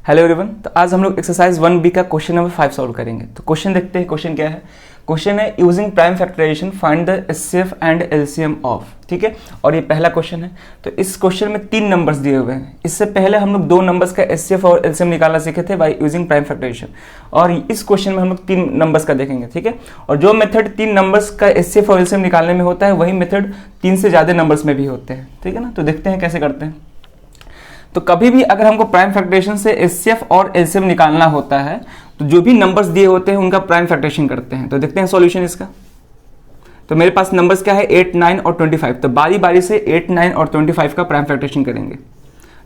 Hello everyone. तो आज हम लोग एक्सरसाइज 1B का क्वेश्चन नंबर 5 सॉल्व करेंगे। तो क्वेश्चन देखते हैं। क्वेश्चन क्या है? क्वेश्चन है using prime factorization find the HCF and LCM of. ठीक है, और ये पहला क्वेश्चन है। तो इस क्वेश्चन में 3 नंबर्स दिए हुए हैं। इससे पहले हम लोग 2 नंबर्स का एचसीएफ और एलसीएम निकालना सीखे थे बाय यूजिंग प्राइम फैक्टराइजेशन, और इस क्वेश्चन में हम लोग 3 नंबर्स का देखेंगे। ठीक है, और जो मेथड 3 नंबर्स का एचसीएफ और एलसीएम निकालने में होता है वही मेथड 3 से ज़्यादा नंबर्स में भी होते हैं। ठीक है ना, तो देखते हैं कैसे करते हैं। तो कभी भी अगर हमको प्राइम फैक्टराइजेशन से एचसीएफ और एलसीएम निकालना होता है तो जो भी नंबर्स दिए होते हैं उनका प्राइम फैक्टराइजेशन करते हैं। तो देखते हैं सॉल्यूशन इसका। तो मेरे पास नंबर्स क्या है 8, 9 और 25। तो बारी बारी से 8, 9 और 25 का प्राइम फैक्टराइजेशन करेंगे।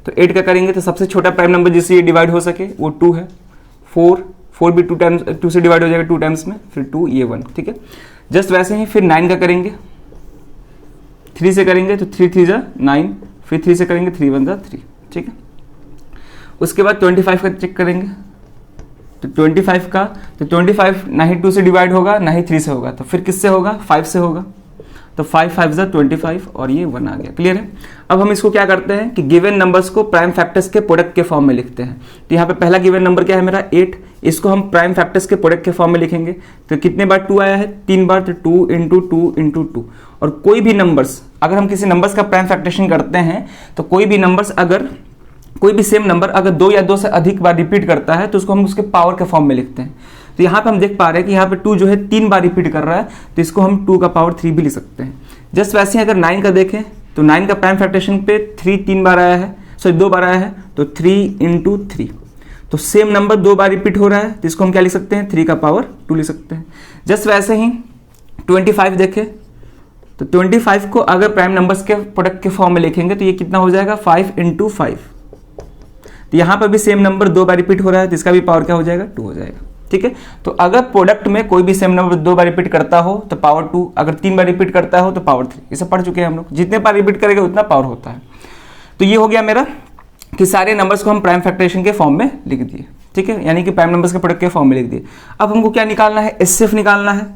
तो 8 का करेंगे तो सबसे छोटा प्राइम नंबर जिससे ये डिवाइड हो सके वो 2 है। 4 भी 2 से डिवाइड हो जाएगा 2 टाइम्स में, फिर 2 ये 1। ठीक है, जस्ट वैसे ही फिर 9 का करेंगे। 3 से करेंगे तो 3 3 जा 9, फिर 3 से करेंगे 3 1 जा 3। ठीक है, उसके बाद 25 का चेक करेंगे। तो 25 का तो 25 ना ही 2 से डिवाइड होगा ना ही 3 से होगा, तो फिर किससे होगा? 5 से होगा। तो 5 5 जा 25 और ये 1 आ गया। क्लियर है? अब हम इसको क्या करते हैं कि गिवन नंबर्स को प्राइम फैक्टर्स के प्रोडक्ट के फॉर्म में लिखते हैं। तो यहाँ पे पहला गिवन नंबर क्या है मेरा 8, इसको हम प्राइम फैक्टर्स के प्रोडक्ट के फॉर्म में लिखेंगे। तो कितने बार 2 आया है? 3 बार। तो 2 इंटू 2 इंटू 2। और कोई भी नंबर्स अगर हम किसी नंबर्स का प्राइम फैक्टरेशन करते हैं तो कोई भी नंबर्स अगर कोई भी सेम नंबर अगर 2 या 2 से अधिक बार रिपीट करता है तो उसको हम उसके पावर के फॉर्म में लिखते हैं। तो यहाँ पे हम देख पा रहे हैं कि यहाँ पे 2 जो है 3 बार रिपीट कर रहा है, तो इसको हम 2 का पावर 3 भी लिख सकते हैं। जस्ट वैसे ही अगर 9 का देखें तो 9 का प्राइम फैक्टरेशन पे 3 3 बार आया है, सॉरी 2 बार आया है, तो 3 इंटू 3। तो सेम नंबर 2 बार रिपीट हो रहा है तो इसको हम क्या लिख सकते हैं? 3 का पावर 2 लिख सकते हैं। जस्ट वैसे ही 25 देखें तो 25 को अगर प्राइम नंबर्स के प्रोडक्ट के फॉर्म में लिखेंगे तो ये कितना हो जाएगा? 5 इंटू 5। तो यहाँ पर भी सेम नंबर 2 बार रिपीट हो रहा है तो इसका भी पावर क्या हो जाएगा? 2 हो जाएगा। ठीक है, तो अगर प्रोडक्ट में कोई भी सेम नंबर 2 बार रिपीट करता हो तो पावर 2, अगर 3 बार रिपीट करता हो तो पावर 3। इसे पढ़ चुके हैं हम लोग, जितने बार रिपीट करेगा उतना पावर होता है। तो ये हो गया मेरा कि सारे नंबर्स को हम प्राइम फैक्टरेशन के फॉर्म में लिख दिए। ठीक है, यानी कि प्राइम नंबर्स के प्रोडक्ट के फॉर्म में लिख दिए। अब हमको क्या निकालना है? एचसीएफ निकालना है।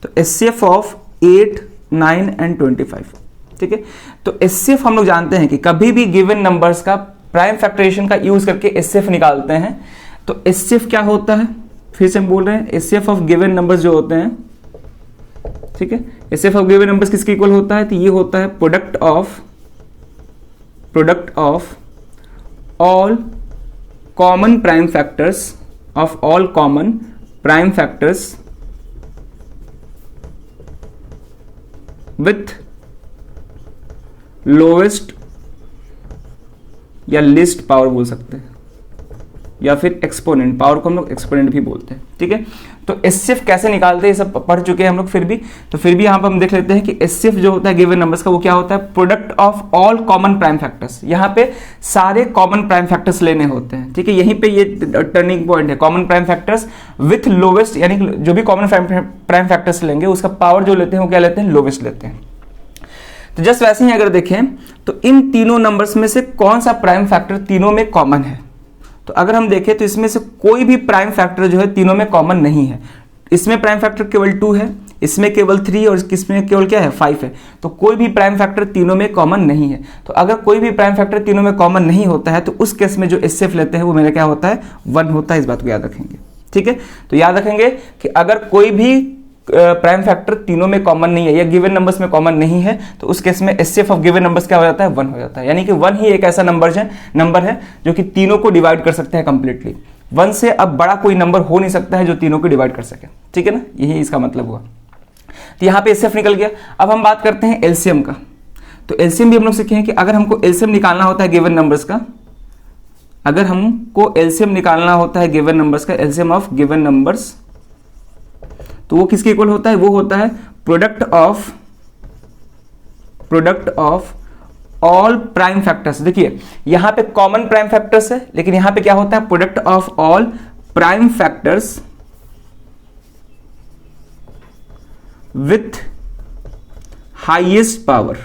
तो एचसीएफ ऑफ 8, 9 एंड 25। ठीक है, तो एचसीएफ हम लोग जानते हैं कि कभी भी गिवन नंबर्स का प्राइम फैक्टराइजेशन का यूज करके एचसीएफ निकालते हैं। तो एचसीएफ क्या होता है? फिर से हम बोल रहे हैं एचसीएफ ऑफ गिवन नंबर्स जो होते हैं, ठीक है, एचसीएफ ऑफ गिवन नंबर्स किसके इक्वल होता है? तो ये होता है product of all common prime factors of all common prime factors with lowest या लिस्ट पावर बोल सकते हैं, या फिर एक्सपोनेंट। पावर को हम लोग एक्सपोनेंट भी बोलते हैं। ठीक है, तो एचसीएफ कैसे निकालते हैं ये सब पढ़ चुके हैं हम लोग। फिर भी यहाँ पर हम देख लेते हैं कि एचसीएफ जो होता है गिवन नंबर्स का वो क्या होता है? Product of all common prime factors. यहाँ पे सारे कॉमन प्राइम फैक्टर्स लेने होते हैं। ठीक है, यहीं पे ये टर्निंग पॉइंट है। Common prime factors with lowest, यानी जो भी कॉमन प्राइम फैक्टर्स लेंगे उसका पावर जो लेते हैं वो क्या लेते हैं? लोवेस्ट लेते हैं। तो जस्ट वैसे ही अगर देखें तो इन तीनों नंबर्स में से कौन सा प्राइम फैक्टर तीनों में कॉमन है? तो अगर हम देखें तो इसमें से कोई भी प्राइम फैक्टर जो है तीनों में कॉमन नहीं है। इसमें प्राइम फैक्टर केवल 2 है, इसमें केवल 3 और इसमें केवल क्या है? 5 है। तो कोई भी प्राइम फैक्टर तीनों में कॉमन नहीं है। तो अगर कोई भी प्राइम फैक्टर तीनों में कॉमन नहीं होता है तो उस केस में जो एचसीएफ लेते हैं वो मेरा क्या होता है? 1 होता है। इस बात को याद रखेंगे। ठीक है, तो याद रखेंगे कि अगर कोई भी प्राइम फैक्टर तीनों में कॉमन नहीं है या गिवन नंबर्स में कॉमन नहीं है तो उस केस में एचसीएफ ऑफ गिवन नंबर्स क्या हो जाता है? 1 हो जाता है। यानी कि 1 ही एक ऐसा नंबर है जो कि तीनों को डिवाइड कर सकते हैं कंप्लीटली। 1 से अब बड़ा कोई नंबर हो नहीं सकता है जो तीनों को डिवाइड कर सके। ठीक है ना, यही इसका मतलब हुआ। तो यहाँ पे एचसीएफ निकल गया। अब हम बात करते हैं एलसीएम का। तो एलसीएम भी हम लोग सीखे हैं कि अगर हमको एलसीएम निकालना होता है गिवन नंबर्स का, अगर हमको एलसीएम निकालना होता है गिवन नंबर्स का, एलसीएम ऑफ गिवन नंबर्स, तो वो किसके इक्वल होता है? वो होता है product of all prime factors. देखिए यहां पे कॉमन प्राइम फैक्टर्स है, लेकिन यहां पे क्या होता है? Product of all prime factors with highest power.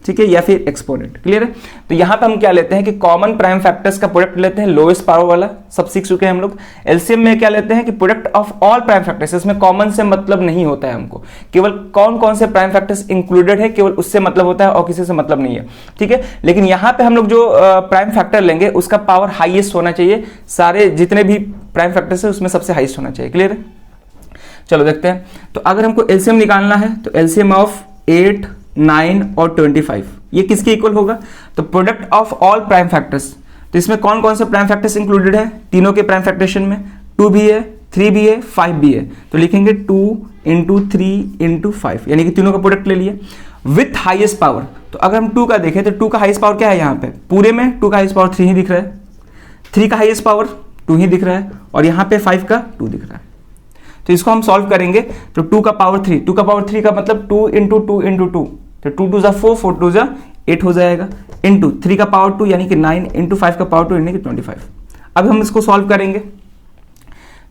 ठीक है, या फिर एक्सपोनेंट। क्लियर है। तो यहाँ पे हम क्या लेते हैं कि कॉमन प्राइम फैक्टर्स का प्रोडक्ट लेते हैं, लोएस्ट पावर वाला, सब सीख चुके हैं हम लोग। एलसीएम में क्या लेते हैं कि product of all prime factors, इसमें कॉमन से मतलब नहीं होता है हमको, केवल कौन कौन से प्राइम फैक्टर्स इंक्लूडेड है केवल उससे मतलब होता है और किसी से मतलब नहीं है। ठीक है, लेकिन यहाँ पे हम लोग जो प्राइम फैक्टर लेंगे उसका पावर हाईएस्ट होना चाहिए, सारे जितने भी प्राइम फैक्टर्स है उसमें सबसे हाईएस्ट होना चाहिए। क्लियर है। चलो देखते हैं। तो अगर हमको एलसीएम निकालना है तो एलसीएम ऑफ 8, 9 और 25 ये किसके इक्वल होगा? तो product of all prime factors. तो इसमें कौन कौन से प्राइम फैक्टर्स इंक्लूडेड है? तीनों के प्राइम फैक्टरेशन में 2 भी है, 3 भी है, 5 भी है। तो लिखेंगे 2 × 3 × 5, यानी कि तीनों का प्रोडक्ट ले लिए विथ हाईएस्ट पावर। तो अगर हम 2 का देखें तो 2 का हाईएस्ट पावर क्या है? यहाँ पे पूरे में 2 का हाईएस्ट पावर 3 ही दिख रहा है, 3 का हाईएस्ट पावर 2 ही दिख रहा है, और यहाँ पे 5 का 2 दिख रहा है। तो इसको हम सॉल्व करेंगे तो 2 का पावर 3, 2 का पावर 3 का मतलब 2 × 2 × 2, तो 2 2 4, 4 2 8 हो जाएगा, इंटू 3 का पावर 2 यानी कि 9, इंटू 5 का पावर 2 यानी कि 25। अब हम इसको सॉल्व करेंगे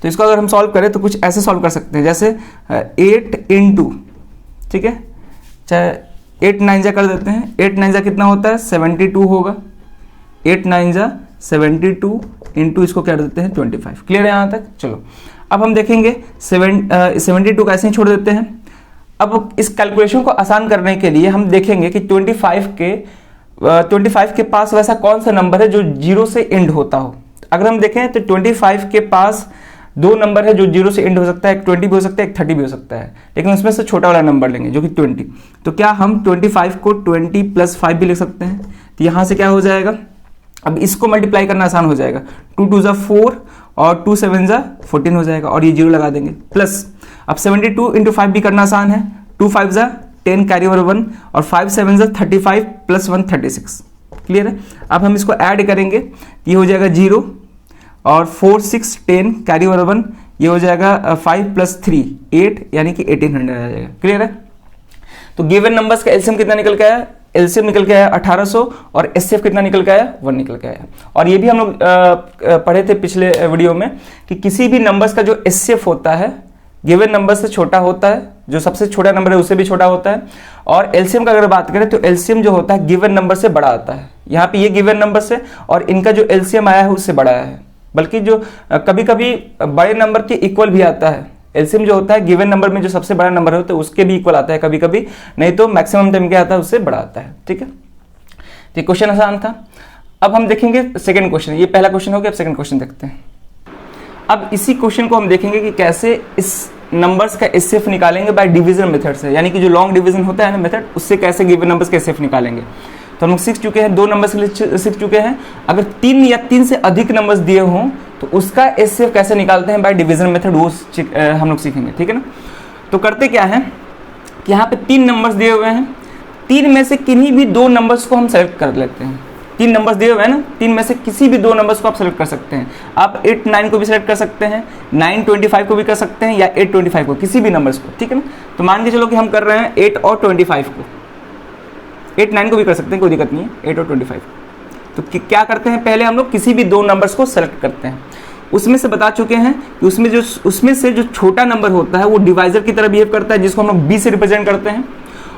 तो इसको अगर हम सॉल्व करें तो कुछ ऐसे सॉल्व कर सकते हैं, जैसे 8 × ठीक है, चाहे 8 9 जा कर देते हैं, 8 9 जा कितना होता है? 72 होगा, 8 9 जा 72 इंटू इसको क्या देते हैं? 25। क्लियर है यहाँ तक? चलो अब हम देखेंगे 72 कैसे ही छोड़ देते हैं। अब इस कैलकुलेशन को आसान करने के लिए हम देखेंगे कि 25 के पास वैसा कौन सा नंबर है जो 0 से एंड होता हो। अगर हम देखें तो 25 के पास 2 नंबर है जो 0 से एंड हो सकता है, एक 20 भी हो सकता है, एक 30 भी हो सकता है, लेकिन उसमें से छोटा वाला नंबर लेंगे जो कि 20। तो क्या हम 25 को 20 + 5 भी लिख सकते हैं? तो यहाँ से क्या हो जाएगा, अब इसको मल्टीप्लाई करना आसान हो जाएगा, 2 2 4 और 2 7 14 हो जाएगा, और ये 0 लगा देंगे, प्लस अब 72 × 5 भी करना आसान है, 2 5 10 कैरी ओवर 1 और 5 7 35 + 1 36। क्लियर है। अब हम इसको ऐड करेंगे, ये हो जाएगा 0 और 4 6 10 कैरी ओवर 1, ये हो जाएगा 5 + 3 8 यानी कि 1800 आ जाएगा। क्लियर है। तो गिवन नंबर्स का एलसीएम कितना निकल के आया? एलसीएम निकल के आया 1800, और एचसीएफ कितना निकल के आया? 1 निकल के आया। और ये भी हम लोग पढ़े थे पिछले वीडियो में कि किसी भी नंबर्स का जो एचसीएफ होता है गिवन नंबर से छोटा होता है, जो सबसे छोटा नंबर है उससे भी छोटा होता है, और एलसीएम का अगर बात करें तो एलसीएम जो होता है गिवन नंबर से बड़ा आता है। यहाँ पे ये गिवन नंबर से और इनका जो एलसीएम आया है उससे बड़ा है, बल्कि जो कभी कभी बड़े नंबर के इक्वल भी आता है। एलसीएम जो होता है गिवन नंबर में जो सबसे बड़ा नंबर होता है उसके भी इक्वल आता है कभी कभी, नहीं तो मैक्सिमम टाइम क्या आता है उससे बड़ा आता है। ठीक है, तो क्वेश्चन आसान था। अब हम देखेंगे सेकंड क्वेश्चन, ये पहला क्वेश्चन हो गया, अब सेकंड क्वेश्चन देखते हैं। अब इसी क्वेश्चन को हम देखेंगे कि कैसे इस नंबर्स का एचसीएफ निकालेंगे बाय डिवीजन मेथड से, यानी कि जो लॉन्ग डिवीजन होता है ना मेथड, उससे कैसे गिवन नंबर्स का एचसीएफ निकालेंगे। तो हम लोग सीख चुके हैं, 2 नंबर्स के लिए सीख चुके हैं। अगर 3 या 3 से अधिक नंबर्स दिए हों तो उसका एचसीएफ कैसे निकालते हैं बाय डिवीजन मेथड, वो हम लोग सीखेंगे। ठीक है ना। तो करते क्या है कि यहाँ पे 3 नंबर्स दिए हुए हैं, 3 में से किन्हीं भी 2 नंबर्स को हम सेलेक्ट कर लेते हैं। 3 नंबर्स दिए हुए हैं ना, 3 में से किसी भी 2 नंबर्स को आप सेलेक्ट कर सकते हैं। आप 8 9 को भी सेलेक्ट कर सकते हैं, 9 25 को भी कर सकते हैं, या 8 25 को, किसी भी नंबर्स को। ठीक है ना। तो मान के चलो कि हम कर रहे हैं 8 और 25 को, 8 9 को भी कर सकते हैं, कोई दिक्कत नहीं है, 8 और 25। तो क्या करते हैं, पहले हम लोग किसी भी 2 नंबर्स को सेलेक्ट करते हैं। उसमें से बता चुके हैं कि उसमें से जो छोटा नंबर होता है वो डिवाइजर की तरह बिहेव करता है, जिसको हम लोग बी से रिप्रेजेंट करते हैं,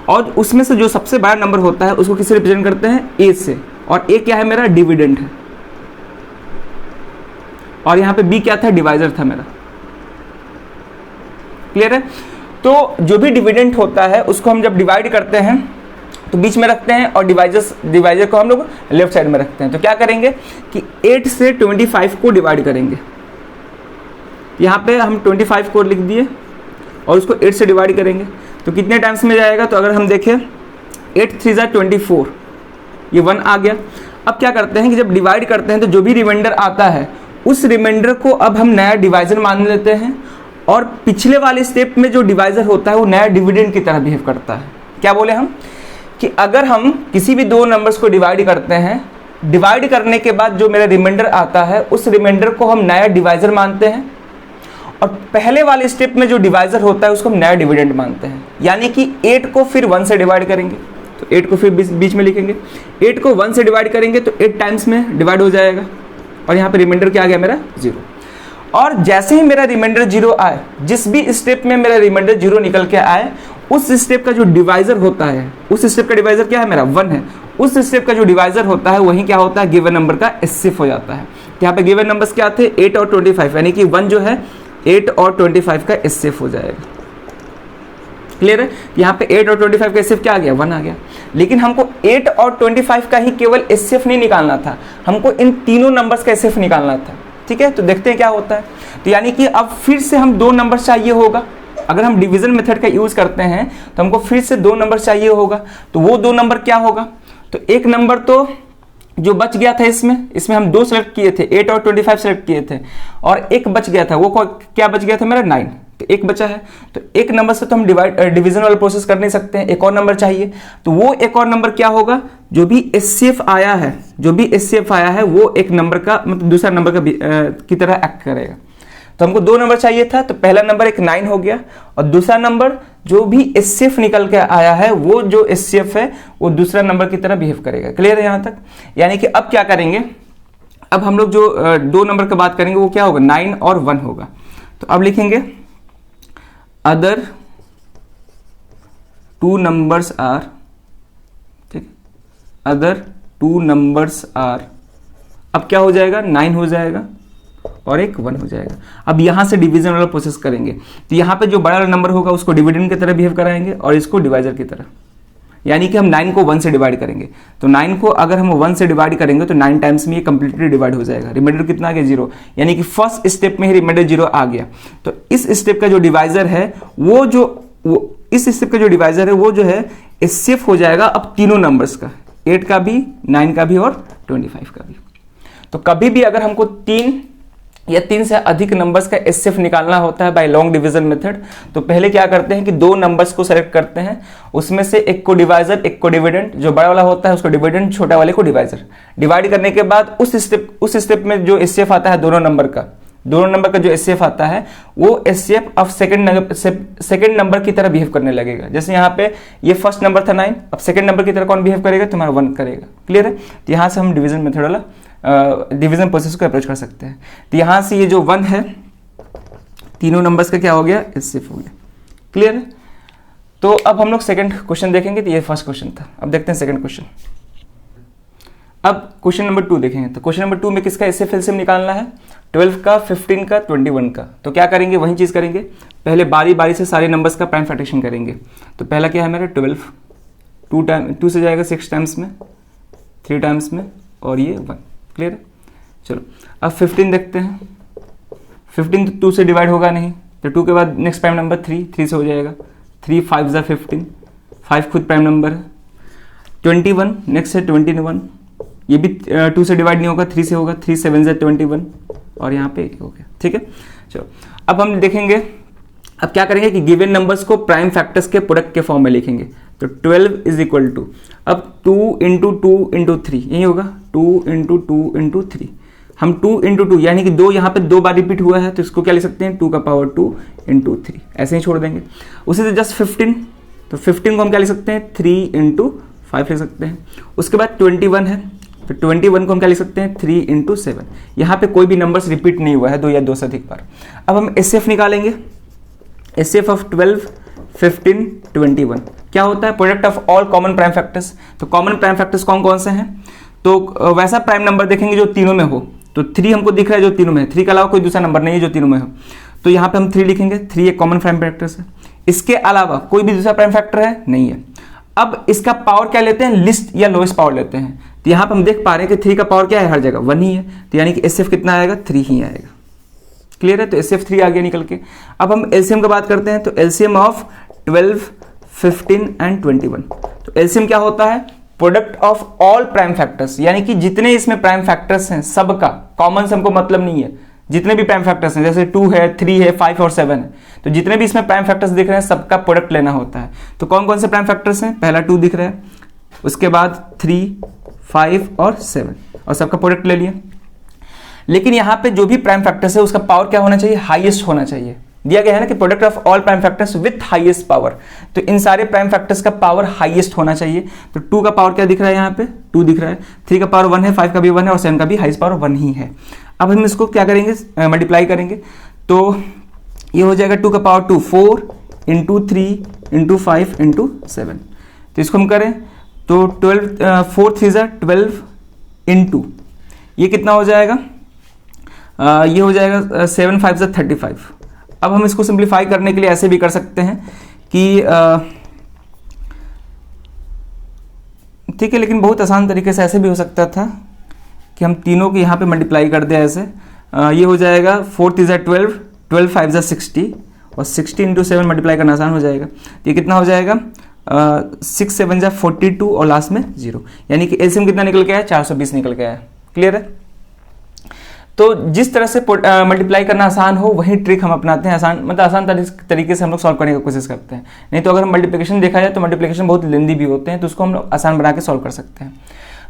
और उसमें से जो सबसे बड़ा नंबर होता है उसको किससे रिप्रेजेंट करते हैं? ए से। और ए क्या है मेरा? डिविडेंड है। और यहां पे बी क्या था? डिवाइजर था मेरा। क्लियर है। तो जो भी डिविडेंड होता है उसको हम जब डिवाइड करते हैं तो बीच में रखते हैं, और डिवाइजर को हम लोग लेफ्ट साइड में रखते हैं। तो क्या करेंगे कि 8 से 25 को डिवाइड करेंगे। यहाँ पे हम 25 को लिख दिए और उसको 8 से डिवाइड करेंगे तो कितने टाइम्स में जाएगा? तो अगर हम देखें 8 3 = 24, ये 1 आ गया। अब क्या करते हैं कि जब डिवाइड करते हैं तो जो भी रिमाइंडर आता है उस रिमाइंडर को अब हम नया डिवाइजर मान लेते हैं, और पिछले वाले स्टेप में जो डिवाइजर होता है वो नया डिविडेंड की तरह बिहेव करता है। क्या बोले हम कि अगर हम किसी भी 2 नंबर्स को डिवाइड करते हैं, डिवाइड करने के बाद जो मेरा रिमाइंडर आता है उस रिमाइंडर को हम नया डिवाइजर मानते हैं, और पहले वाले स्टेप में जो डिवाइजर होता है उसको हम नया डिविडेंड मानते हैं। यानी कि 8 को फिर 1 से डिवाइड करेंगे, तो 8 को फिर बीच में लिखेंगे, 8 को 1 से डिवाइड करेंगे तो 8 टाइम्स में डिवाइड हो जाएगा, और यहाँ पे रिमाइंडर क्या आ गया मेरा? 0। और जैसे ही मेरा रिमाइंडर 0 आए, जिस भी स्टेप में मेरा रिमाइंडर 0 निकल के आए उस स्टेप का जो डिवाइजर होता है, उस स्टेप का डिवाइजर क्या है मेरा 1 है, उस स्टेप का जो डिवाइजर होता है वही क्या होता है गिवन नंबर का एससीएफ हो जाता है। तो यहाँ पे गिवन नंबर्स क्या थे 8 और 25, यानी कि 1 जो है 8 और 25 का एससीएफ हो जाएगा। क्लियर है? यहाँ पे 8 और 25 का एससीएफ क्या आ गया 1 आ गया। लेकिन हमको 8 और 25 का ही केवल एससीएफ नहीं निकालना था, हमको इन तीनों नंबर्स का एससीएफ निकालना था। ठीक है, तो देखते हैं क्या होता है। तो यानी कि अब फिर से हम 2 नंबर चाहिए होगा। अगर हम डिवीजन मेथड का यूज करते हैं तो हमको फिर से 2 नंबर चाहिए होगा। तो वो 2 नंबर क्या होगा, तो एक नंबर तो जो बच गया था इसमें हम 2 सेलेक्ट किए थे, 8 और 25 सेलेक्ट किए थे, और एक बच गया था, वो क्या बच गया था मेरा 9, तो एक बचा है। तो एक नंबर से तो हम डिवीजन वाला प्रोसेस कर नहीं सकते हैं, एक और नंबर चाहिए। तो वो एक और नंबर क्या होगा, जो भी एचसीएफ आया है वो एक नंबर का मतलब दूसरा नंबर की तरह एक्ट करेगा। तो हमको 2 नंबर चाहिए था, तो पहला नंबर एक 9 हो गया, और दूसरा नंबर जो भी एचसीएफ निकल के आया है वो जो एचसीएफ है वो दूसरा नंबर की तरह बिहेव करेगा। क्लियर है यहां तक? यानी कि अब क्या करेंगे, अब हम लोग जो 2 नंबर का बात करेंगे वो क्या होगा 9 और 1 होगा। तो अब लिखेंगे अदर 2 नंबर्स आर, ठीक, अदर 2 नंबर्स आर, अब क्या हो जाएगा 9 हो जाएगा और एक 1 हो जाएगा। अब यहां से डिवीजन वाला प्रोसेस करेंगे, तो यहां पे जो बड़ा वाला नंबर होगा उसको डिविडेंड की तरह बिहेव कराएंगे और इसको डिवाइजर की तरह, यानी कि हम 9 को 1 से डिवाइड करेंगे। तो 9 को अगर हम 1 से डिवाइड करेंगे तो 9 टाइम्स में ये कंप्लीटली डिवाइड हो जाएगा। रिमाइंडर कितना आ गया 0, यानी कि फर्स्ट स्टेप में ही रिमाइंडर 0 आ गया। तो इस स्टेप का जो डिवाइजर है वो इस स्टेप का जो डिवाइजर है वो जो है एचसीएफ हो जाएगा अब तीनों नंबर्स का, 8 का भी, 9 का भी और 25 का भी। तो कभी भी अगर हमको 3 या 3 से अधिक नंबर्स का एचसीएफ निकालना होता है बाय लॉन्ग डिवीजन मेथड, तो पहले क्या करते हैं कि 2 नंबर्स को सेलेक्ट करते हैं, उसमें से एक को डिवाइजर एक को डिविडेंड, जो बड़ा वाला होता है उसको डिविडेंड, छोटा वाले को डिवाइजर। डिवाइड करने के बाद उस स्टेप में जो एचसीएफ आता है दोनों नंबर का जो एचसीएफ आता है वो एचसीएफ अब सेकंड नंबर की तरह बिहेव करने लगेगा। जैसे यहाँ पे ये फर्स्ट नंबर था 9, अब सेकंड नंबर की तरह कौन बिहेव करेगा, तुम्हारा 1 करेगा। क्लियर है? तो यहाँ से हम डिवीजन मेथड वाला डिवीजन प्रोसेस को अप्रोच कर सकते हैं। तो यहां से ये जो 1 है तीनों नंबर्स का क्या हो गया एचसीएफ हो गया। क्लियर है? तो अब हम लोग सेकंड क्वेश्चन देखेंगे। तो ये फर्स्ट क्वेश्चन था, अब देखते हैं सेकंड क्वेश्चन। अब क्वेश्चन नंबर 2 देखेंगे। तो क्वेश्चन नंबर 2 में किसका एचसीएफ एलसीएम निकालना है, 12 का, 15 का, 21 का। तो क्या करेंगे, वही चीज करेंगे, पहले बारी बारी से सारे नंबर्स का प्राइम फैक्टरेशन करेंगे। तो पहला क्या है मेरा 12, 2 से जाएगा 6 टाइम्स में, 3 टाइम्स में, और ये 1। क्लियर है? चलो अब 15 देखते हैं। 15 तो 2 से डिवाइड होगा नहीं, तो 2 के बाद नेक्स्ट प्राइम नंबर 3 से हो जाएगा, 3 5 ज़ा 15, 5 खुद प्राइम नंबर है। 21 नेक्स्ट है 21, ये भी 2 से डिवाइड नहीं होगा, 3 से होगा, 3 7 ज़ा 21, और यहाँ पे हो गया। ठीक है, चलो अब हम देखेंगे, अब क्या करेंगे कि गिवन नंबर्स को प्राइम फैक्टर्स के प्रोडक्ट के फॉर्म में लिखेंगे। तो 12 इज इक्वल टू, अब 2 इंटू 2 इंटू 3, यही होगा 2 इंटू 2 इंटू 3। हम 2 इंटू 2 यानी कि 2 यहाँ पे 2 बार रिपीट हुआ है, तो इसको क्या लिख सकते हैं 2 का पावर 2 इंटू 3, ऐसे ही छोड़ देंगे। उसी से जस्ट 15, तो 15 को हम क्या लिख सकते हैं 3 इंटू 5 लिख सकते हैं। उसके बाद 21 है, तो 21 को हम क्या लिख सकते हैं 3 इंटू 7। यहाँ पे कोई भी नंबर्स रिपीट नहीं हुआ है 2 या 2 से अधिक बार। अब हम एचसीएफ निकालेंगे, एचसीएफ ऑफ 12, 15, 21 क्या होता है, product of all common prime factors. तो कॉमन प्राइम फैक्टर्स कौन कौन से हैं, तो वैसा प्राइम नंबर देखेंगे जो तीनों में हो। तो 3 हमको दिख रहा है जो तीनों में है, 3 के अलावा कोई दूसरा नंबर नहीं है जो तीनों में हो, तो यहाँ पे हम 3 लिखेंगे। 3 एक कॉमन प्राइम फैक्टर्स है, इसके अलावा कोई भी दूसरा प्राइम फैक्टर है नहीं है। अब इसका पावर क्या लेते हैं, लिस्ट या लोएस्ट पावर लेते हैं। तो यहाँ पे हम देख पा रहे हैं कि 3 का पावर क्या है, हर जगह 1 ही है, तो यानी कि एचसीएफ कितना आएगा 3 ही आएगा। क्लियर है? तो एचसीएफ 3 आ गया निकल के। अब हम एलसीएम की बात करते हैं, तो एलसीएम ऑफ 12, 15 एंड 21। तो एलसीएम क्या होता है, product of all prime factors, यानी कि जितने इसमें प्राइम फैक्टर्स हैं सबका, कॉमन से हमको मतलब नहीं है, जितने भी प्राइम फैक्टर्स हैं जैसे 2 है, 3 है, 5 और 7 है, तो जितने भी इसमें प्राइम फैक्टर्स दिख रहे हैं सबका प्रोडक्ट लेना होता है। तो कौन कौन से प्राइम फैक्टर्स हैं, पहला 2 दिख रहा है, उसके बाद 3, 5 और 7, और सबका प्रोडक्ट ले लिया। लेकिन यहाँ पे जो भी प्राइम फैक्टर्स है उसका पावर क्या होना चाहिए, हाईएस्ट होना चाहिए। दिया गया है ना कि product of all prime factors with highest power, तो इन सारे प्राइम फैक्टर्स का पावर हाईएस्ट होना चाहिए। तो 2 का पावर क्या दिख रहा है, यहाँ पे 2 दिख रहा है, 3 का पावर 1 है, 5 का भी 1 है, और 7 का भी हाईएस्ट पावर 1 ही है। अब हम इसको क्या करेंगे, मल्टीप्लाई करेंगे, तो ये हो जाएगा 2 का पावर 2 4 इंटू 3 इंटू 5 इंटू 7। तो इसको हम करें तो 12 4 3 12 इंटू ये कितना हो जाएगा, ये हो जाएगा 7 5 35। अब हम इसको सिंप्लीफाई करने के लिए ऐसे भी कर सकते हैं कि ठीक है, लेकिन बहुत आसान तरीके से ऐसे भी हो सकता था कि हम तीनों को यहाँ पे मल्टीप्लाई कर दें ऐसे। ये हो जाएगा 4 3 12 12 5 60 और 60 इंटू 7 मल्टीप्लाई करना आसान हो जाएगा। तो ये कितना हो जाएगा 6 7 42 और लास्ट में 0, यानी कि एलसीएम कितना निकल के आया 420 निकल के आया। क्लियर है। तो जिस तरह से मल्टीप्लाई करना आसान हो वही ट्रिक हम अपनाते हैं, आसान तरीके से हम लोग सॉल्व करने की कोशिश करते हैं। नहीं तो अगर हम मल्टीप्लिकेशन देखा जाए तो मल्टीप्लिकेशन बहुत लेंदी भी होते हैं, तो उसको हम लोग आसान बना के सॉल्व कर सकते हैं।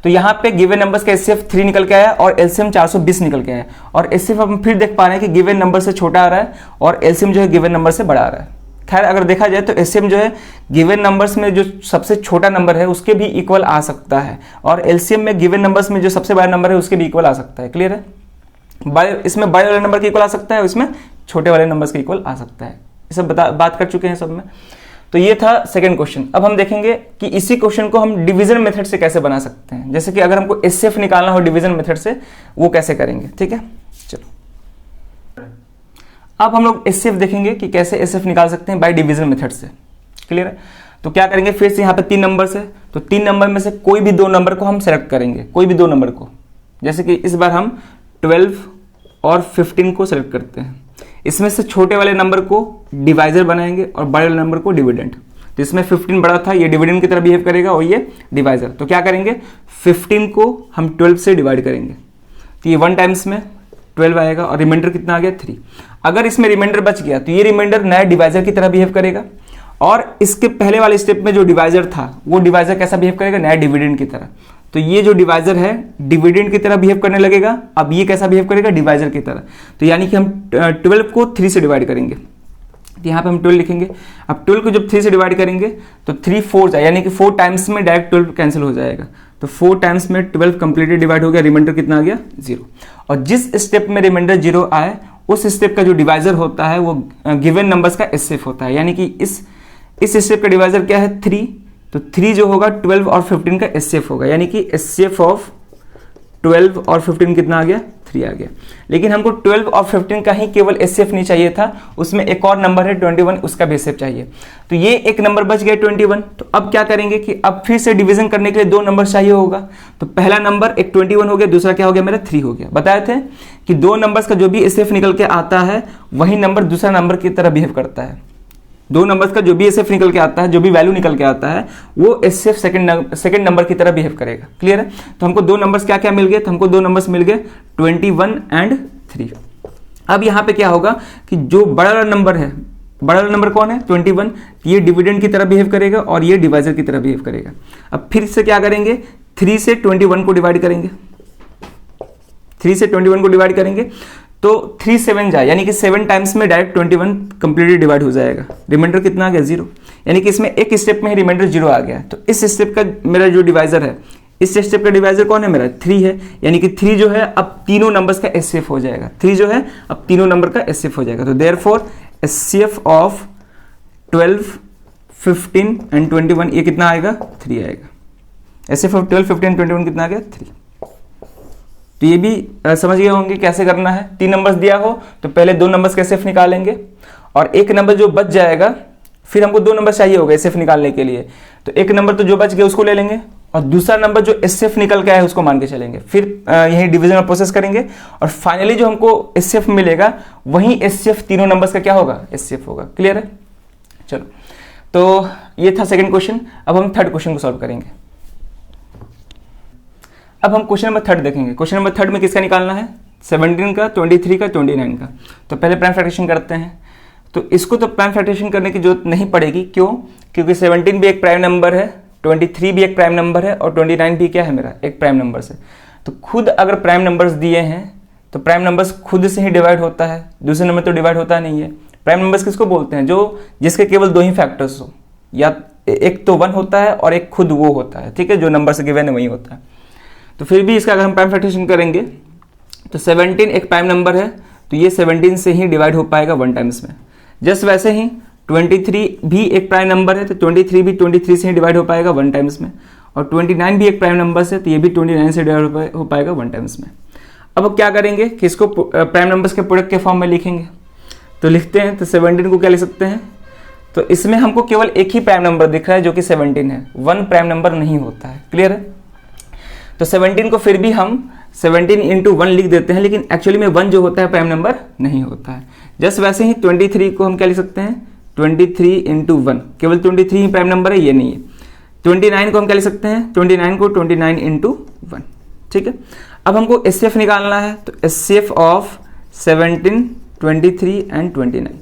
तो यहाँ पे गिवन नंबर्स का एचसीएफ 3 निकल के आया और एलसीएम 420 निकल के आया, और एचसीएफ हम फिर देख पा रहे हैं कि गिवन नंबर से छोटा आ रहा है और एलसीएम जो है गिवन नंबर से बड़ा आ रहा है। खैर अगर देखा जाए तो एचसीएम जो है गिवन नंबर्स में जो सबसे छोटा नंबर है उसके भी इक्वल आ सकता है, और एलसीएम में गिवन नंबर्स में जो सबसे बड़ा नंबर है उसके भी इक्वल आ सकता है। क्लियर है। इसमें बड़े वाले नंबर के इक्वल आ सकता है, इसमें छोटे वाले नंबर्स के इक्वल आ सकता है। ये सब बात कर चुके हैं सब में। तो ये था सेकंड क्वेश्चन। अब हम देखेंगे कि इसी क्वेश्चन को हम डिवीजन मेथड से कैसे बना सकते हैं, जैसे कि अगर हमको एचसीएफ निकालना हो डिवीजन मेथड से, वो कैसे करेंगे। ठीक है, चलो अब हम लोग एचसीएफ देखेंगे कि कैसे एचसीएफ निकाल सकते हैं बाय डिवीजन मेथड से। क्लियर है। तो क्या करेंगे, फिर से यहाँ पे 3 नंबर है, तो 3 नंबर में से कोई भी 2 नंबर को हम सेलेक्ट करेंगे, कोई भी 2 नंबर को। जैसे कि इस बार हम 12 और 15 को सेलेक्ट करते हैं। इसमें से छोटे वाले नंबर को डिवाइजर बनाएंगे और बड़े वाले नंबर को डिविडेंड। तो इसमें 15 बड़ा था, ये डिविडेंड की तरह बिहेव करेगा और ये डिवाइजर। तो क्या करेंगे, 15 को हम 12 से डिवाइड करेंगे, तो ये 1 टाइम्स में 12 आएगा और रिमाइंडर कितना आ गया 3। अगर इसमें रिमाइंडर बच गया तो ये रिमाइंडर नया डिवाइजर की तरह बिहेव करेगा, और इसके पहले वाले स्टेप में जो डिवाइजर था वो डिवाइजर कैसा बिहेव करेगा, नया डिविडेंड की तरह। तो ये जो डिवाइजर है डिविडेंड की तरह बिहेव करने लगेगा, अब ये कैसा बिहेव करेगा, डिवाइजर की तरह। तो यानी कि हम 12 को 3 से डिवाइड करेंगे, तो यहाँ पे हम 12 लिखेंगे। अब 12 को जब 3 से डिवाइड करेंगे तो 3 4 जाए, यानी कि 4 टाइम्स में डायरेक्ट 12 कैंसिल हो जाएगा। तो 4 टाइम्स में 12 कंप्लीटली डिवाइड हो गया, रिमाइंडर कितना आ गया 0। और जिस स्टेप में रिमाइंडर 0 आए उस स्टेप का जो डिवाइजर होता है वो गिवन नंबर्स का एचसीएफ होता है। यानी कि इस स्टेप का डिवाइजर क्या है 3, तो 3 जो होगा 12 और 15 का एचसीएफ होगा, यानी कि एचसीएफ ऑफ 12 और 15 कितना आ गया 3 आ गया। लेकिन हमको 12 और 15 का ही केवल एचसीएफ नहीं चाहिए था, उसमें एक और नंबर है 21, उसका भी एचसीएफ चाहिए। तो ये एक नंबर बच गया 21। तो अब क्या करेंगे कि अब फिर से डिवीजन करने के लिए 2 नंबर चाहिए होगा। तो पहला नंबर एक 21 हो गया, दूसरा क्या हो गया मेरा 3 हो गया। बताए थे कि 2 नंबर्स का जो भी एचसीएफ निकल के आता है वही नंबर दूसरा नंबर की तरह बिहेव करता है। 2 नंबर्स का जो भी एचसीएफ निकल के आता है, जो भी वैल्यू निकल के आता है वो एचसीएफ सेकंड नंबर की तरह बिहेव करेगा। क्लियर है। तो हमको 2 नंबर्स क्या क्या मिल गए, तो हमको 2 नंबर्स मिल गए 21 एंड 3। अब यहाँ पे क्या होगा कि जो बड़ा वाला नंबर है, बड़ा वाला नंबर कौन है 21, ये डिविडेंड की तरह बिहेव करेगा और ये डिवाइजर की तरह बिहेव करेगा। अब फिर से क्या करेंगे, 3 से 21 को डिवाइड करेंगे, 3 से 21 को डिवाइड करेंगे तो 3 7 जाए, यानी कि 7 टाइम्स में डायरेक्ट 21 कंप्लीटली डिवाइड हो जाएगा। रिमाइंडर कितना आ गया 0, यानी कि इसमें एक स्टेप में ही रिमाइंडर 0 आ गया। तो इस स्टेप का मेरा जो डिवाइजर है, इस स्टेप का डिवाइजर कौन है मेरा 3 है, यानी कि 3 जो है अब तीनों नंबर्स का एचसीएफ हो जाएगा। 3 जो है अब तीनों नंबर का एचसीएफ हो जाएगा। तो देयरफॉर एचसीएफ ऑफ 12 15 एंड 21 ये कितना आएगा 3 आएगा। एचसीएफ ऑफ 12 15 एंड 21 कितना आ गया 3। तो ये भी समझ गए होंगे कैसे करना है। 3 नंबर्स दिया हो तो पहले 2 नंबर्स का एचसीएफ निकालेंगे, और एक नंबर जो बच जाएगा फिर हमको 2 नंबर चाहिए होगा एचसीएफ निकालने के लिए। तो एक नंबर तो जो बच गया उसको ले लेंगे, और दूसरा नंबर जो एचसीएफ निकल के आया है उसको मान के चलेंगे। फिर यही डिवीजन प्रोसेस करेंगे, और फाइनली जो हमको एचसीएफ मिलेगा वही एचसीएफ तीनों नंबर्स का क्या होगा एचसीएफ होगा। क्लियर है। चलो, तो ये था सेकंड क्वेश्चन। अब हम थर्ड क्वेश्चन को सॉल्व करेंगे। अब हम क्वेश्चन नंबर 3 देखेंगे। क्वेश्चन नंबर 3 में किसका निकालना है, 17 का, 23 का, 29 का। तो पहले प्राइम फैक्टराइजेशन करते हैं। तो इसको तो प्राइम फैक्टराइजेशन करने की जरूरत नहीं पड़ेगी, क्यों, क्योंकि 17 भी एक प्राइम नंबर है, 23 भी एक प्राइम नंबर है, और 29 भी क्या है मेरा एक प्राइम नंबर है। तो खुद अगर प्राइम नंबर्स दिए हैं तो प्राइम नंबर्स खुद से ही डिवाइड होता है, दूसरे नंबर तो डिवाइड होता नहीं है। प्राइम नंबर्स किसको बोलते हैं, जो जिसके केवल 2 ही फैक्टर्स हो, या एक तो 1 होता है और एक खुद वो होता है। ठीक है, जो नंबर से गिवन है वही होता है। तो फिर भी इसका अगर हम प्राइम फैक्टराइजेशन करेंगे तो 17 एक प्राइम नंबर है, तो ये 17 से ही डिवाइड हो पाएगा 1 टाइम्स में। जस्ट वैसे ही 23 भी एक प्राइम नंबर है, तो 23 भी 23 से ही डिवाइड हो पाएगा 1 टाइम्स में, और 29 भी एक प्राइम नंबर से, तो ये भी 29 से डिवाइड हो पाएगा 1 टाइम्स में। अब क्या करेंगे कि इसको प्राइम नंबर्स के प्रोडक्ट के फॉर्म में लिखेंगे, तो लिखते हैं। तो 17 को क्या लिख सकते हैं, तो इसमें हमको केवल एक ही प्राइम नंबर दिख रहा है जो कि 17 है, 1 प्राइम नंबर नहीं होता है, क्लियर है। तो 17 को फिर भी हम 17 इंटू 1 लिख देते हैं, लेकिन एक्चुअली में 1 जो होता है प्राइम नंबर नहीं होता है। जस्ट वैसे ही 23 को हम क्या लिख सकते हैं, 23 इंटू 1, केवल 23 ही प्राइम नंबर है, ये नहीं है। 29 को हम क्या लिख सकते हैं, 29 को 29 इंटू 1, ठीक है। अब हमको एचसीएफ निकालना है, तो एचसीएफ ऑफ 17, 23 एंड 29।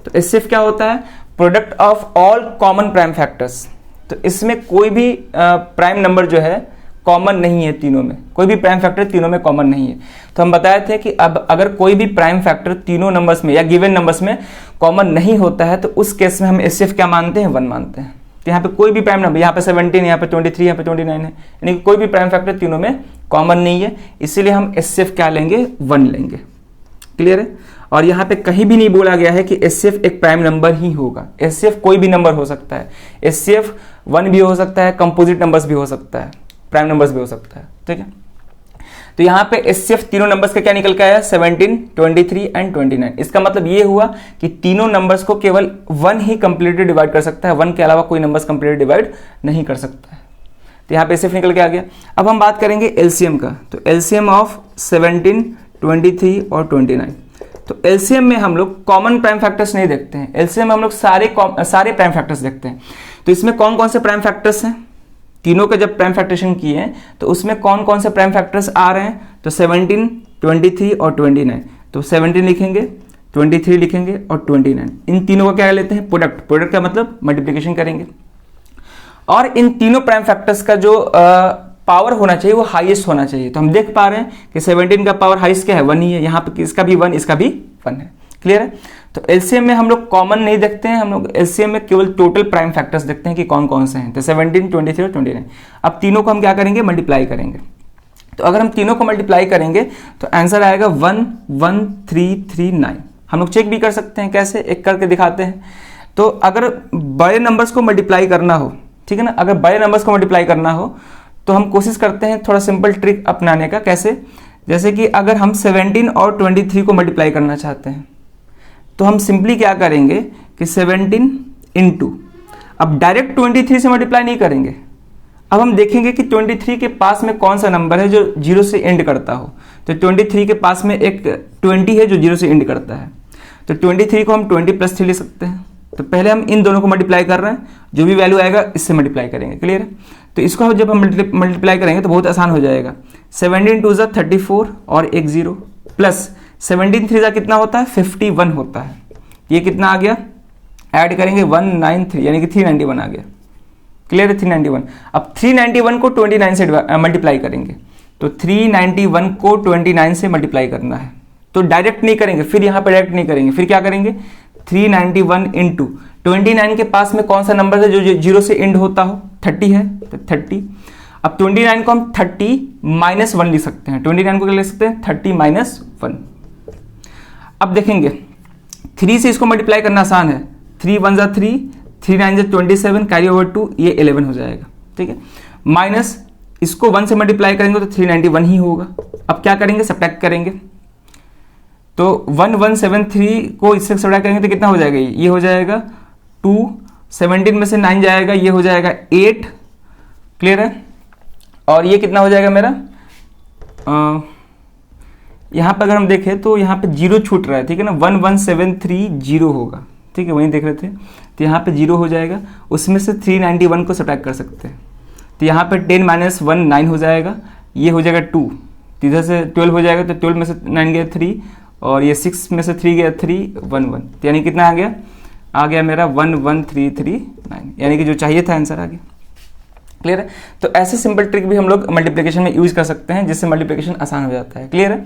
तो एचसीएफ क्या होता है, product of all common prime factors. तो इसमें कोई भी प्राइम नंबर जो है कॉमन नहीं है, तीनों में कोई भी प्राइम फैक्टर तीनों में कॉमन नहीं है। तो हम बताए थे कि अब अगर कोई भी प्राइम फैक्टर तीनों नंबर्स में या गिवन नंबर्स में कॉमन नहीं होता है, तो उस केस में हम एचसीएफ क्या मानते हैं, 1 मानते हैं। तो यहाँ पे कोई भी प्राइम नंबर, यहाँ पे 17, यहाँ पे 23, यहाँ पे 29 है, यानी कि कोई भी प्राइम फैक्टर तीनों में कॉमन नहीं है, इसीलिए हम एचसीएफ क्या लेंगे, 1 लेंगे, क्लियर है। और यहाँ पे कहीं भी नहीं बोला गया है कि एचसीएफ एक प्राइम नंबर ही होगा, एचसीएफ कोई भी नंबर हो सकता है, एचसीएफ 1 भी हो सकता है, कंपोजिट नंबर्स भी हो सकता है, प्राइम नंबर्स भी हो सकता है, ठीक है। तो यहाँ पे एचसीएफ तीनों नंबर्स का क्या निकल के आया, 17, 23 एंड 29। इसका मतलब ये हुआ कि तीनों नंबर्स को केवल 1 ही कंप्लीटली डिवाइड कर सकता है, 1 के अलावा कोई नंबर्स कंप्लीटली डिवाइड नहीं कर सकता है। तो यहाँ पे एचसीएफ निकल के आ गया। अब हम बात करेंगे एलसीएम का, तो एलसीएम ऑफ 17, 23 और 29। तो एलसीएम में हम लोग कॉमन प्राइम फैक्टर्स नहीं देखते हैं, एलसीएम में हम लोग सारे प्राइम फैक्टर्स देखते हैं। तो इसमें कौन कौन से प्राइम फैक्टर्स हैं, तीनों का जब प्राइम फैक्टरेशन किए हैं तो उसमें कौन कौन से प्राइम फैक्टर्स आ रहे हैं, तो 17, 23 और 29। तो 17 लिखेंगे, 23 लिखेंगे और 29, इन तीनों का क्या लेते हैं, प्रोडक्ट। प्रोडक्ट का मतलब मल्टीप्लिकेशन करेंगे, और इन तीनों प्राइम फैक्टर्स का जो पावर होना चाहिए वो हाईएस्ट होना चाहिए। तो हम देख पा रहे हैं कि 17 का पावर हाईएस्ट क्या है, 1 ही है, यहाँ पे इसका भी 1, इसका भी 1 है, क्लियर है। तो एलसीएम में हम लोग कॉमन नहीं देखते हैं, हम लोग एलसीएम में केवल टोटल प्राइम फैक्टर्स देखते हैं कि कौन कौन से हैं। तो 17, 23 और 29। अब तीनों को हम क्या करेंगे, मल्टीप्लाई करेंगे। तो अगर हम तीनों को मल्टीप्लाई करेंगे तो आंसर आएगा 11339। हम लोग चेक भी कर सकते हैं, कैसे, एक करके दिखाते हैं। तो अगर बड़े नंबर्स को मल्टीप्लाई करना हो, ठीक है ना, अगर बड़े नंबर्स को मल्टीप्लाई करना हो तो हम कोशिश करते हैं थोड़ा सिंपल ट्रिक अपनाने का। कैसे, जैसे कि अगर हम 17 और 23 को मल्टीप्लाई करना चाहते हैं तो हम सिंपली क्या करेंगे कि 17 इंटू, अब डायरेक्ट 23 से मल्टीप्लाई नहीं करेंगे, अब हम देखेंगे कि 23 के पास में कौन सा नंबर है जो 0 से एंड करता हो। तो 23 के पास में एक 20 है जो 0 से एंड करता है, तो 23 को हम 20 + 3 ले सकते हैं। तो पहले हम इन दोनों को मल्टीप्लाई कर रहे हैं, जो भी वैल्यू आएगा इससे मल्टीप्लाई करेंगे, क्लियर है। तो इसको जब हम मल्टीप्लाई करेंगे तो बहुत आसान हो जाएगा। 17 2 = 34 और एक 0 प्लस 17 3 कितना होता है, 51 होता है। ये कितना आ गया, ऐड करेंगे 193, यानी कि 391 आ गया, क्लियर है, 391। अब 391 को 29 से मल्टीप्लाई करेंगे, तो 391 को 29 से मल्टीप्लाई करना है। तो डायरेक्ट नहीं करेंगे, फिर यहाँ पर डायरेक्ट नहीं करेंगे, फिर क्या करेंगे, 391 इंटू 29 के पास में कौन सा नंबर है जो 0 से एंड होता हो, 30 है, तो 30। अब 29 को हम 30 - 1 लिख सकते हैं, 29 को क्या लिख सकते हैं, 30 - 1। अब देखेंगे 3 से इसको मल्टीप्लाई करना आसान है, 3 1 = 3, 3 9 = 27, कैरी ओवर 2, ये 11 हो जाएगा, ठीक है। माइनस इसको 1 से मल्टीप्लाई करेंगे तो 391 ही होगा। अब क्या करेंगे, सब्ट्रैक्ट करेंगे, तो 1173 को इससे सब्ट्रैक्ट करेंगे तो कितना हो जाएगा, ये हो जाएगा 2, 17 में से 9 जाएगा, ये हो जाएगा 8, क्लियर है। और ये कितना हो जाएगा मेरा, यहाँ पर अगर हम देखें तो यहाँ पे 0 छूट रहा है, ठीक है ना, 11730 होगा, ठीक है, वहीं देख रहे थे। तो यहाँ पे 0 हो जाएगा, उसमें से 391 को सब्ट्रैक्ट कर सकते हैं। तो यहाँ पे 10 - 1 9 हो जाएगा, ये हो जाएगा 2, इधर से 12 हो जाएगा, तो 12 में से 9 गया 3, और ये 6 में से 3 गया 3, 1 1, तो यानी कितना आ गया मेरा 11339, यानी कि जो चाहिए था आंसर आ गया, क्लियर है। तो ऐसे सिंपल ट्रिक भी हम लोग मल्टीप्लिकेशन में यूज कर सकते हैं, जिससे मल्टीप्लिकेशन आसान हो जाता है, क्लियर है।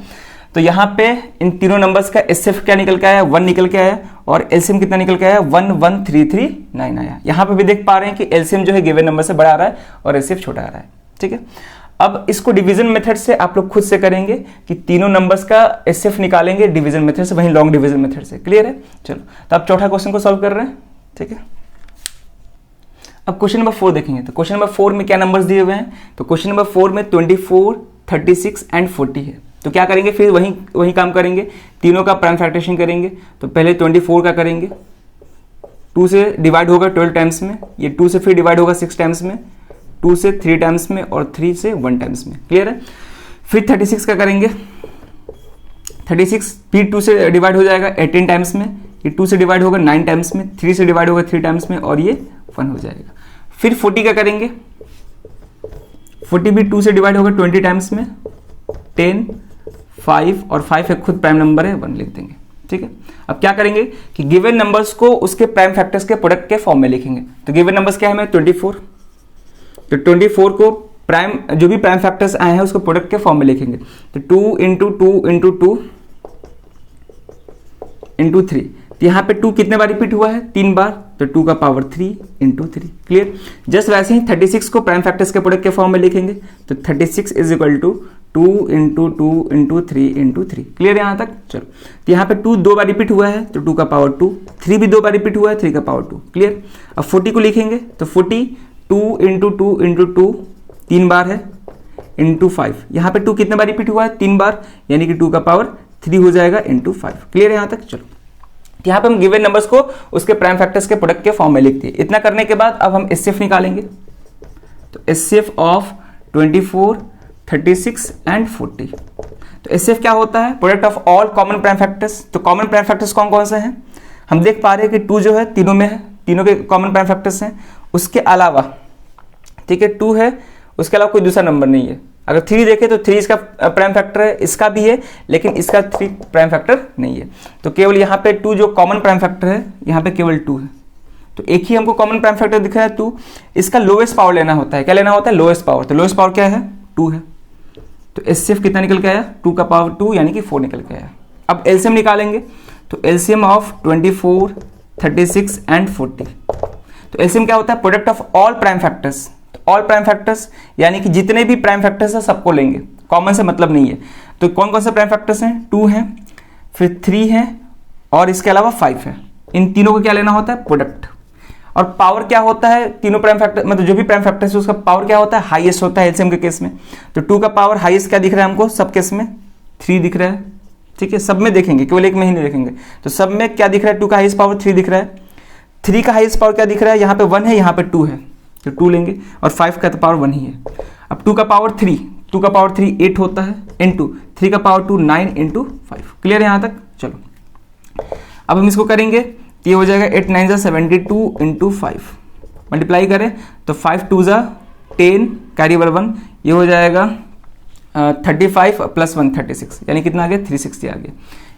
तो यहाँ पे इन तीनों नंबर्स का एचसीएफ क्या निकल के आया, 1 निकल के आया, और एलसीएम कितना निकल के आया, 11339 आया। यहाँ पे भी देख पा रहे हैं कि एलसीएम जो है गिवन नंबर से बड़ा आ रहा है और एचसीएफ छोटा आ रहा है, ठीक है। अब इसको डिवीजन मेथड से आप लोग खुद से करेंगे कि तीनों नंबर्स का एचसीएफ निकालेंगे डिवीजन मेथड से, वहीं लॉन्ग डिवीजन मेथड से, क्लियर है। चलो, तो आप चौथा क्वेश्चन को सॉल्व कर रहे हैं, ठीक है। अब क्वेश्चन नंबर 4 देखेंगे। तो क्वेश्चन नंबर 4 में क्या नंबर्स दिए हुए हैं? तो क्वेश्चन नंबर 4 में 24, 36 एंड 40 है। तो क्या करेंगे, फिर वही काम करेंगे, तीनों का प्राइम फैक्टराइजेशन करेंगे। तो पहले 24 का करेंगे, 2 से डिवाइड होगा 12 टाइम्स में, ये 2 से फिर डिवाइड होगा 6 टाइम्स में, 2 से 3 टाइम्स में और 3 से 1 टाइम्स में। क्लियर है। फिर 36 का करेंगे, 36 फिर 2 से डिवाइड हो जाएगा 18 टाइम्स में, ये 2 से डिवाइड होगा 9 टाइम्स में, 3 से डिवाइड होगा 3 टाइम्स में और ये 1 हो जाएगा। फिर 40 का करेंगे, 40 भी 2 से डिवाइड होगा 20 टाइम्स में, 10, 5 और 5 एक खुद प्राइम नंबर है, 1 लिख देंगे। ठीक है। अब क्या करेंगे कि गिवन नंबर्स को उसके प्राइम फैक्टर्स के प्रोडक्ट के फॉर्म में लिखेंगे। तो गिवन नंबर्स क्या है हमें 24, तो 24 को प्राइम जो भी प्राइम फैक्टर्स आए हैं उसको प्रोडक्ट के फॉर्म में लिखेंगे। तो 2 इंटू 2 इंटू 2 इंटू 3, तो यहाँ पे 2 कितने बार रिपीट हुआ है? 3 बार, तो 2 का पावर 3 इंटू 3। क्लियर। जस्ट वैसे ही 36 को प्राइम फैक्टर्स के प्रोडक्ट के फॉर्म में लिखेंगे। तो 36 is equal to 2 into 2 into 3 into 3। Clear है यहाँ तक? चलो, तो यहाँ पे 2 2 बार रिपीट हुआ है तो 2 का पावर 2, 3 भी 2 बार रिपीट हुआ है, 3 का पावर 2। क्लियर। अब 40 को लिखेंगे तो 40 2 इंटू 2 इंटू 2 3 बार है, इंटू 5, यहाँ पे 2 कितने बार रिपीट हुआ है? 3 बार, यानी कि 2 का पावर 3 हो जाएगा इंटू 5। क्लियर है यहाँ तक? चलो, यहाँ पे हम गिवन नंबर्स को उसके प्राइम फैक्टर्स के प्रोडक्ट के फॉर्म में लिखते हैं। इतना करने के बाद अब हम एचसीएफ निकालेंगे। तो एचसीएफ ऑफ 24, 36 एंड 40। तो एचसीएफ क्या होता है? Product of all common prime factors. तो कॉमन प्राइम फैक्टर्स कौन कौन से हैं? हम देख पा रहे हैं कि 2 जो है तीनों में है, तीनों के कॉमन प्राइम फैक्टर्स हैं। उसके अलावा, ठीक है, 2 है, उसके अलावा कोई दूसरा नंबर नहीं है। अगर 3 देखें तो 3 इसका प्राइम फैक्टर है, इसका भी है, लेकिन इसका 3 प्राइम फैक्टर नहीं है। तो केवल यहाँ पे 2 जो कॉमन प्राइम फैक्टर है, यहाँ पे केवल 2 है। तो एक ही हमको कॉमन प्राइम फैक्टर दिख रहा है 2। इसका लोएस्ट पावर लेना होता है। क्या लेना होता है? Lowest power. तो लोएस्ट पावर क्या है? 2 है। तो एचसीएफ कितना निकल के आया? 2 का पावर 2 यानी कि 4 निकल के आया। अब एलसीएम निकालेंगे। तो एलसीएम ऑफ 24, 36 एंड 40। तो एलसीएम क्या होता है? Product of all prime factors. All prime factors यानी कि जितने भी प्राइम फैक्टर्स है सबको लेंगे, कॉमन से मतलब नहीं है। तो कौन कौन से प्राइम फैक्टर्स हैं? 2 हैं, फिर 3 है और इसके अलावा 5 है। इन तीनों को क्या लेना होता है? प्रोडक्ट। और पावर क्या होता है? तीनों प्राइम फैक्टर मतलब जो भी प्राइम फैक्टर्स है उसका पावर क्या होता है? हाईएस्ट होता है एलसीएम के केस में। तो 2 का पावर हाईएस्ट क्या दिख रहा है हमको? सब केस में 3 दिख रहा है। ठीक है, सब में देखेंगे, केवल एक में ही नहीं देखेंगे। तो सब में क्या दिख रहा है? 2 का हाईएस्ट पावर 3 दिख रहा है। 3 का हाईएस्ट पावर क्या दिख रहा है? यहाँ पे 1 है, यहाँ पे 2 है, तो 2 लेंगे। और 5 का तो पावर 1 ही है। अब 2 का पावर 3, 2 का पावर 3 8 होता है, इंटू 3 का पावर 2 9 इंटू 5। क्लियर है यहाँ तक? चलो, अब हम इसको करेंगे तो ये हो जाएगा 8 9 72 इंटू 5। मल्टीप्लाई करें तो 5 2 10, कैरी ओवर 1, ये हो जाएगा 35 प्लस 1 36, यानी कितना आ गया? 360 आ गया।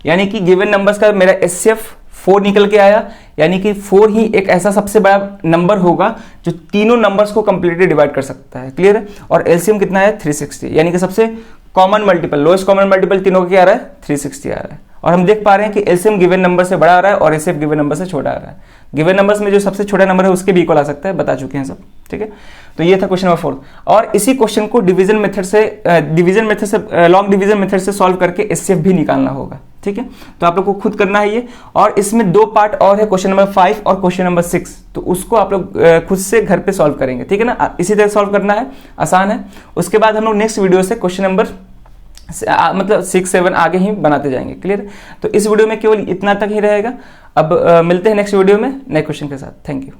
यानी कि गिवन नंबर्स का मेरा एचसीएफ 4 निकल के आया। यानी कि 4 ही एक ऐसा सबसे बड़ा नंबर होगा जो तीनों नंबर्स को कंप्लीटली डिवाइड कर सकता है। क्लियर है? और एलसीएम कितना है? 360, यानी कि सबसे common multiple, lowest common multiple तीनों का क्या आ रहा है? 360 आ रहा है। और हम देख पा रहे हैं कि एलसीएम गिवन नंबर से बड़ा आ रहा है और एचसीएफ गिवन नंबर से छोटा आ रहा है। गिवन नंबर्स में जो सबसे छोटा नंबर है उसके भी इक्वल आ सकता है, बता चुके हैं सब। ठीक है, तो ये था क्वेश्चन नंबर 4। और इसी क्वेश्चन को डिवीजन मेथड से लॉन्ग डिवीजन मेथड से सॉल्व करके एचसीएफ भी निकालना होगा। ठीक है, तो आप लोग को खुद करना है ये। और इसमें 2 पार्ट और है, क्वेश्चन नंबर 5 और क्वेश्चन नंबर 6, तो उसको आप लोग खुद से घर पे सॉल्व करेंगे। ठीक है ना, इसी तरह सॉल्व करना है, आसान है। उसके बाद हम लोग नेक्स्ट वीडियो से क्वेश्चन नंबर मतलब 6 7 आगे ही बनाते जाएंगे। क्लियर? तो इस वीडियो में केवल इतना तक ही रहेगा। अब मिलते हैं नेक्स्ट वीडियो में नए क्वेश्चन के साथ। Thank you.